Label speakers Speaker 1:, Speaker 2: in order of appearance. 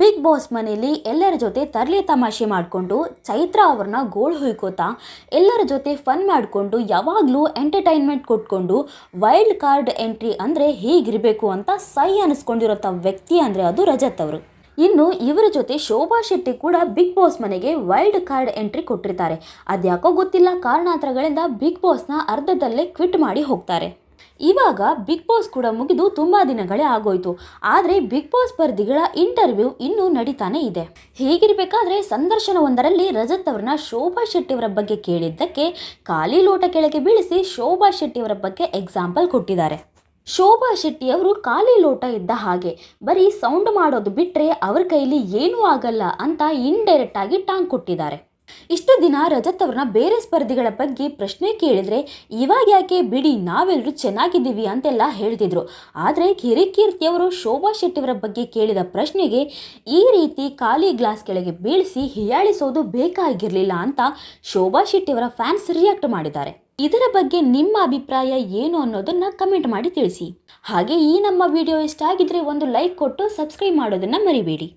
Speaker 1: Big boss ಮನೆಯಲ್ಲಿ ಎಲ್ಲರ ಜೊತೆ ತರಲೆ ತಮಾಷೆ ಮಾಡಿಕೊಂಡು ಚೈತ್ರ ಅವ್ರನ್ನ ಗೋಳು ಹುಯ್ಕೋತಾ ಎಲ್ಲರ ಜೊತೆ ಫನ್ ಮಾಡಿಕೊಂಡು ಯಾವಾಗಲೂ ಎಂಟರ್ಟೈನ್ಮೆಂಟ್ ಕೊಟ್ಕೊಂಡು ವೈಲ್ಡ್ ಕಾರ್ಡ್ ಎಂಟ್ರಿ ಅಂದರೆ ಹೀಗಿರಬೇಕು ಅಂತ ಸೈ ಅನ್ನಿಸ್ಕೊಂಡಿರೋಂಥ ವ್ಯಕ್ತಿ ಅಂದರೆ ಅದು ರಜತ್ ಅವರು. ಇನ್ನು ಇವರ ಜೊತೆ ಶೋಭಾ ಶೆಟ್ಟಿ ಕೂಡ ಬಿಗ್ ಬಾಸ್ ಮನೆಗೆ ವೈಲ್ಡ್ ಕಾರ್ಡ್ ಎಂಟ್ರಿ ಕೊಟ್ಟಿರ್ತಾರೆ. ಅದ್ಯಾಕೋ ಗೊತ್ತಿಲ್ಲ, ಕಾರಣಾಂತರಗಳಿಂದ ಬಿಗ್ ಬಾಸ್ನ ಅರ್ಧದಲ್ಲೇ ಕ್ವಿಟ್ ಮಾಡಿ ಹೋಗ್ತಾರೆ. ಇವಾಗ ಬಿಗ್ ಬಾಸ್ ಕೂಡ ಮುಗಿದು ತುಂಬ ದಿನಗಳೇ ಆಗೋಯ್ತು. ಆದರೆ ಬಿಗ್ ಬಾಸ್ ಸ್ಪರ್ಧಿಗಳ ಇಂಟರ್ವ್ಯೂ ಇನ್ನೂ ನಡೀತಾನೆ ಇದೆ. ಹೀಗಿರಬೇಕಾದ್ರೆ ಸಂದರ್ಶನವೊಂದರಲ್ಲಿ ರಜತ್ ಅವರನ್ನ ಶೋಭಾ ಶೆಟ್ಟಿಯವರ ಬಗ್ಗೆ ಕೇಳಿದ್ದಕ್ಕೆ ಖಾಲಿ ಲೋಟ ಕೆಳಗೆ ಬೀಳಿಸಿ ಶೋಭಾ ಶೆಟ್ಟಿಯವರ ಬಗ್ಗೆ ಎಕ್ಸಾಂಪಲ್ ಕೊಟ್ಟಿದ್ದಾರೆ. ಶೋಭಾ ಶೆಟ್ಟಿಯವರು ಖಾಲಿ ಲೋಟ ಇದ್ದ ಹಾಗೆ, ಬರೀ ಸೌಂಡ್ ಮಾಡೋದು ಬಿಟ್ಟರೆ ಅವ್ರ ಕೈಲಿ ಏನೂ ಆಗಲ್ಲ ಅಂತ ಇಂಡೈರೆಕ್ಟ್ ಆಗಿ ಟಾಂಗ್ ಕೊಟ್ಟಿದ್ದಾರೆ. ಇಷ್ಟು ದಿನ ರಜತ್ ಅವ್ರನ್ನ ಬೇರೆ ಸ್ಪರ್ಧಿಗಳ ಬಗ್ಗೆ ಪ್ರಶ್ನೆ ಕೇಳಿದ್ರೆ ಇವಾಗ ಯಾಕೆ ಬಿಡಿ ನಾವೆಲ್ಲರೂ ಚೆನ್ನಾಗಿದ್ದೀವಿ ಅಂತೆಲ್ಲ ಹೇಳ್ತಿದ್ರು. ಆದರೆ ಕಿರಿಕೀರ್ತಿಯವರು ಶೋಭಾ ಶೆಟ್ಟಿಯವರ ಬಗ್ಗೆ ಕೇಳಿದ ಪ್ರಶ್ನೆಗೆ ಈ ರೀತಿ ಖಾಲಿ ಗ್ಲಾಸ್ ಕೆಳಗೆ ಬೀಳಿಸಿ ಹೀಯಾಳಿಸೋದು ಬೇಕಾಗಿರಲಿಲ್ಲ ಅಂತ ಶೋಭಾ ಶೆಟ್ಟಿಯವರ ಫ್ಯಾನ್ಸ್ ರಿಯಾಕ್ಟ್ ಮಾಡಿದ್ದಾರೆ. ಇದರ ಬಗ್ಗೆ ನಿಮ್ಮ ಅಭಿಪ್ರಾಯ ಏನು ಅನ್ನೋದನ್ನ ಕಮೆಂಟ್ ಮಾಡಿ ತಿಳಿಸಿ. ಹಾಗೆ ಈ ನಮ್ಮ ವಿಡಿಯೋ ಇಷ್ಟ ಆಗಿದ್ರೆ ಒಂದು ಲೈಕ್ ಕೊಟ್ಟು ಸಬ್ಸ್ಕ್ರೈಬ್ ಮಾಡೋದನ್ನ ಮರಿಬೇಡಿ.